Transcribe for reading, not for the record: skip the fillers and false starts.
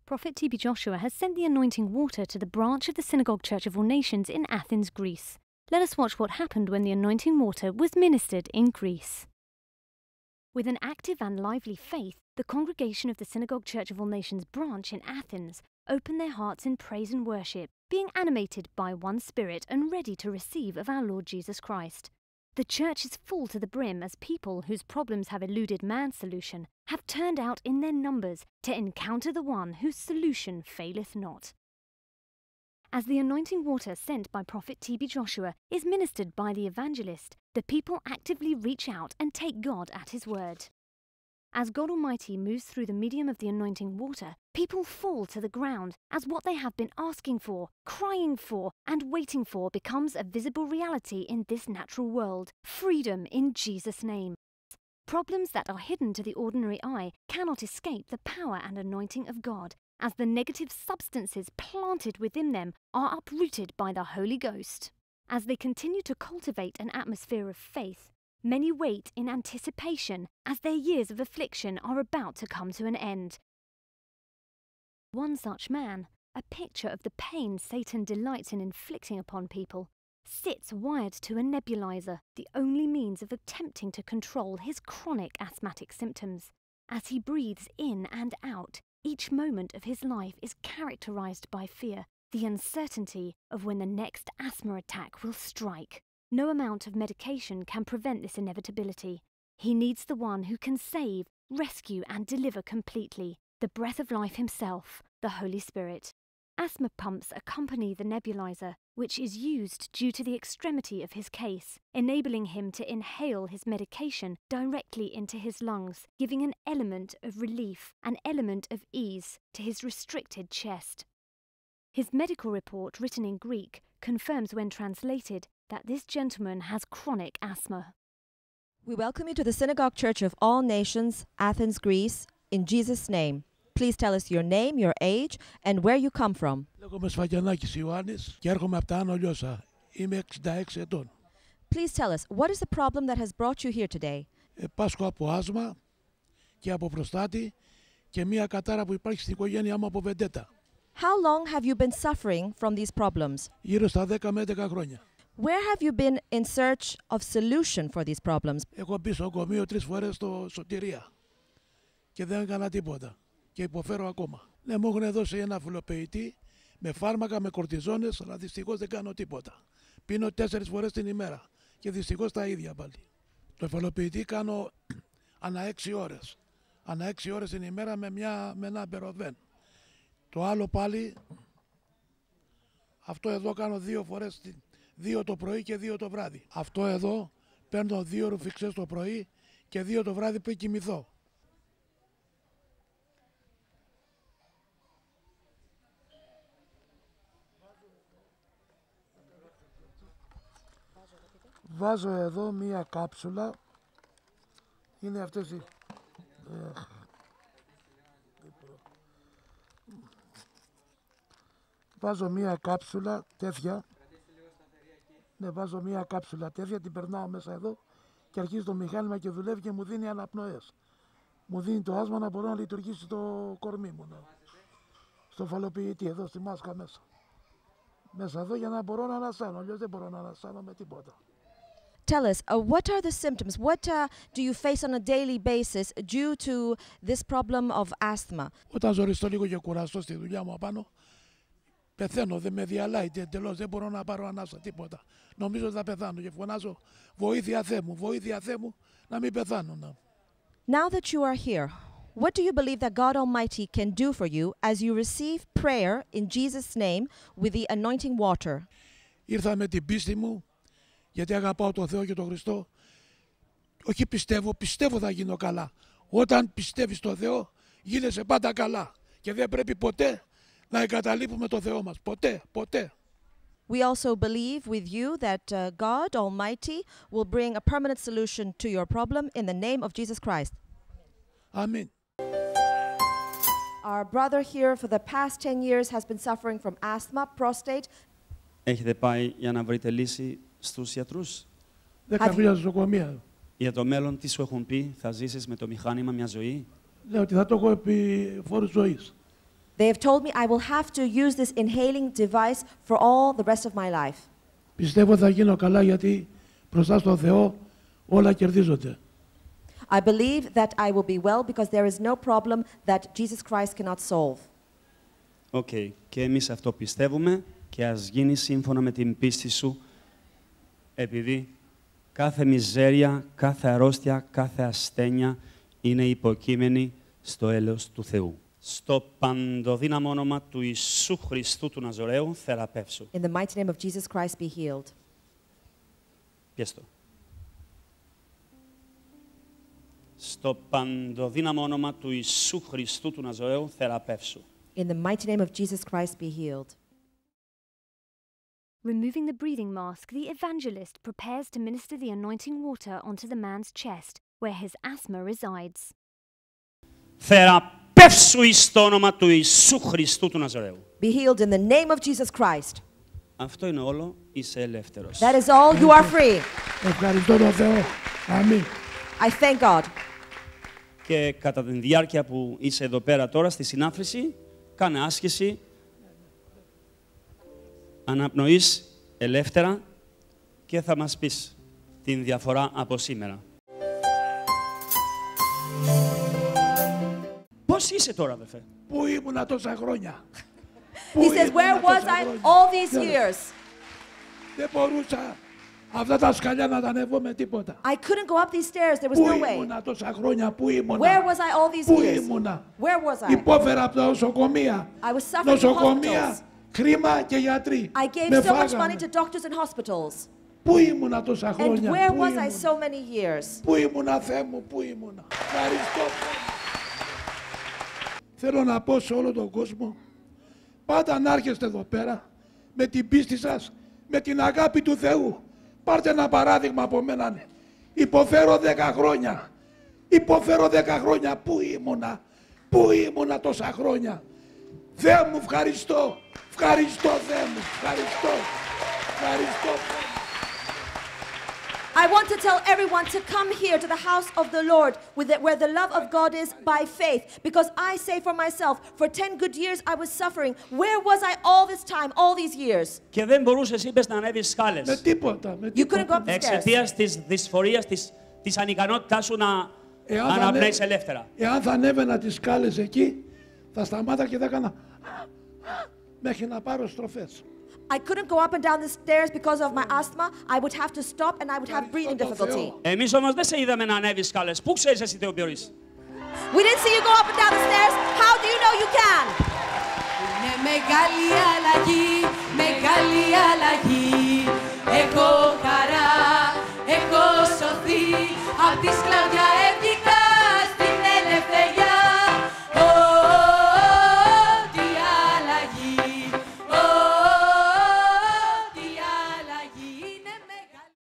Prophet TB Joshua has sent the anointing water to the branch of the Synagogue Church of All Nations in Athens, Greece. Let us watch what happened when the anointing water was ministered in Greece. With an active and lively faith, the congregation of the Synagogue Church of All Nations branch in Athens opened their hearts in praise and worship, being animated by one Spirit and ready to receive of our Lord Jesus Christ. The church is full to the brim as people whose problems have eluded man's solution have turned out in their numbers to encounter the one whose solution faileth not. As the anointing water sent by Prophet TB Joshua is ministered by the evangelist, the people actively reach out and take God at his word. As God Almighty moves through the medium of the anointing water, people fall to the ground as what they have been asking for, crying for, and waiting for becomes a visible reality in this natural world. Freedom in Jesus' name. Problems that are hidden to the ordinary eye cannot escape the power and anointing of God, as the negative substances planted within them are uprooted by the Holy Ghost. As they continue to cultivate an atmosphere of faith, many wait in anticipation as their years of affliction are about to come to an end. One such man, a picture of the pain Satan delights in inflicting upon people, sits wired to a nebulizer, the only means of attempting to control his chronic asthmatic symptoms. As he breathes in and out, each moment of his life is characterized by fear, the uncertainty of when the next asthma attack will strike. No amount of medication can prevent this inevitability. He needs the one who can save, rescue, and deliver completely, the breath of life himself, the Holy Spirit. Asthma pumps accompany the nebulizer, which is used due to the extremity of his case, enabling him to inhale his medication directly into his lungs, giving an element of relief, an element of ease to his restricted chest. His medical report, written in Greek, confirms when translated that this gentleman has chronic asthma. We welcome you to the Synagogue Church of All Nations, Athens, Greece, in Jesus' name. Please tell us your name, your age, and where you come from. Λέγομαι Σφαγιανάκης Ιωάννης και έρχομαι από τα Άνω Λιώσα. Είμαι 66 ετών. Please tell us, what is the problem that has brought you here today? Πάσχω από άσμα και από προστάτη και μία κατάρα που υπάρχει στην οικογένειά μου από βεντέτα. How long have you been suffering from these problems? Γύρω στα 10 με 11 χρόνια. Where have you been in search of solution for these problems? Έχω μπει στο νοσοκομείο 3 φορές στο Σωτηρία και δεν έκανα τίποτα και υποφέρω ακόμα. Ναι, μου έχουν δώσει ένα φυλλοποιητή με φάρμακα, με κορτιζόνες, αλλά δυστυχώς δεν κάνω τίποτα. Πίνω 4 φορές την ημέρα και δυστυχώς τα ίδια πάλι. Το φυλλοποιητή κάνω ανά 6 ώρες. Ανά 6 ώρες την ημέρα με ένα μπεροβέν. Το άλλο πάλι, αυτό εδώ κάνω 2 φορές, 2 το πρωί και 2 το βράδυ. Αυτό εδώ παίρνω 2 ρουφιξές το πρωί και 2 το βράδυ πριν κοιμηθώ. Βάζω εδώ μία κάψουλα, είναι αυτές οι... Βάζω μία κάψουλα τέτοια, ναι, βάζω μία κάψουλα τέτοια, την περνάω μέσα εδώ και αρχίζει το μηχάνημα και δουλεύει και μου δίνει αναπνοές. Μου δίνει το άσμα να μπορώ να λειτουργήσει το κορμί μου, ναι. Στο φαλοποιητή εδώ, στη μάσκα μέσα. Μέσα εδώ για να μπορώ να ανασάνω, αλλιώς δεν μπορώ να ανασάνω με τίποτα. Tell us, what are the symptoms? What do you face on a daily basis due to this problem of asthma? Όταν ζοριστώ λίγο και κουραστώ στη δουλειά μου απάνω, πεθαίνω, δεν με διαλάει εντελώς, δεν μπορώ να πάρω ανάσα, τίποτα. Νομίζω ότι θα πεθάνω και φωνάζω βοήθεια Θεέ μου, να μην πεθάνω. Να. Now that you are here, what do you believe that God Almighty can do for you as you receive prayer in Jesus' name with the anointing water? Ήρθα με την πίστη μου, γιατί αγαπάω τον Θεό και τον Χριστό. Όχι πιστεύω θα γίνω καλά. Όταν πιστεύεις στον Θεό, γίνεσαι πάντα καλά. Και δεν πρέπει ποτέ να εγκαταλείπουμε τον Θεό μας. Ποτέ. We also believe with you that God Almighty will bring a permanent solution to your problem in the name of Jesus Christ. Amen. Our brother here for the past 10 years has been suffering from asthma, prostate. Έχετε πάει για να βρείτε λύση στους ιατρούς? 10 χρόνια νοσοκομεία. Για το μέλλον τι σου έχουν πει, θα ζήσεις με το μηχάνημα μια ζωή? Λέω ότι θα το έχω επί φόρου ζωής. They have told me I will have to use this inhaling device for all the rest of my life. Πιστεύω θα γίνω καλά γιατί μπροστά στον Θεό όλα κερδίζονται. I believe that I will be well because there is no problem that Jesus Christ cannot solve. Οκ. Και εμείς αυτό πιστεύουμε και ας γίνει σύμφωνα με την πίστη σου, επειδή κάθε μιζέρια, κάθε αρρώστια, κάθε ασθένεια είναι υποκείμενη στο έλεος του Θεού. Στο παντοδύναμο όνομα του Ιησού Χριστού του Ναζωραίου, θεραπεύσου. In the mighty name of Jesus Christ, be healed. Πιες το. Στο παντοδύναμο όνομα του Ιησού Χριστού του Ναζωραίου, θεραπεύσου. In the mighty name of Jesus Christ, be healed. Removing the breathing mask, the evangelist prepares to minister the anointing water onto the man's chest, where his asthma resides. Θεραπεύσου εις το όνομα του Ιησού Χριστού του Ναζωραίου. Be healed in the name of Jesus Christ. Αυτό είναι όλο, είσαι ελεύθερος. That is all. You are free. Ευχαριστώ τον Θεό. Αμήν. I thank God. Και κατά τη διάρκεια που είσαι εδώ πέρα τώρα στη συνάφρηση, κάνε άσκηση αναπνοής ελεύθερα και θα μας πεις την διαφορά από σήμερα. Πώς είσαι τώρα, αδερφέ? Πού ήμουνα τόσα χρόνια. He says, where was I all these years? Δεν μπορούσα αυτά τα σκαλιά να τα ανέβω με τίποτα. I couldn't go up these stairs. There was Πού no way. ήμουνα τόσα χρόνια, πού ήμουνα. Where was I all these Πού years? ήμουνα. Where was I? Υπόφερα από τα νοσοκομεία. I was suffering in Νοσοκομεία, hospitals. χρήμα και γιατροί. I gave Με so much money φάγανε. to doctors and hospitals. Πού ήμουνα τόσα And χρόνια. where Πού was I ήμουνα. so many years? Πού ήμουνα, Θεέ μου, πού ήμουνα. Ευχαριστώ. Θέλω να πω σε όλο τον κόσμο, πάντα να έρχεστε εδώ πέρα με την πίστη σας, με την αγάπη του Θεού. Πάρτε ένα παράδειγμα από μένα. Ναι. Υποφέρω 10 χρόνια. Υποφέρω 10 χρόνια. Πού ήμουνα. Πού ήμουνα τόσα χρόνια. Θεέ μου, ευχαριστώ. Ευχαριστώ, Θεέ μου. Ευχαριστώ. Ευχαριστώ, Θεέ μου. I want to tell everyone to come here to the house of the Lord where the love of God is by faith. Because I say for myself, for 10 good years I was suffering. Where was I all this time, all these years? Και δεν μπορούσες, είπες, να ανέβεις Με σκάλες. τίποτα. Με You couldn't go τίποτα. up the stairs. Εξαιτίας της δυσφορίας, της ανικανότητάς σου να αναπνέεις ελεύθερα. Εάν θα ανέβαινα τις σκάλες εκεί, θα σταμάτα και θα έκανα μέχρι να πάρω στροφές. I couldn't go up and down the stairs because of my asthma. I would have to stop and I would have breathing difficulty. Εμείς όμως δεν σε είδαμε να ανέβεις σκάλες. Πού ξέρεις εσύ τι μπορείς? We didn't see you go up and down the stairs. How do you know you can? Είναι μεγάλη αλλαγή, μεγάλη αλλαγή. Έχω χαρά, έχω σωθεί απ' τη σκλαβιά.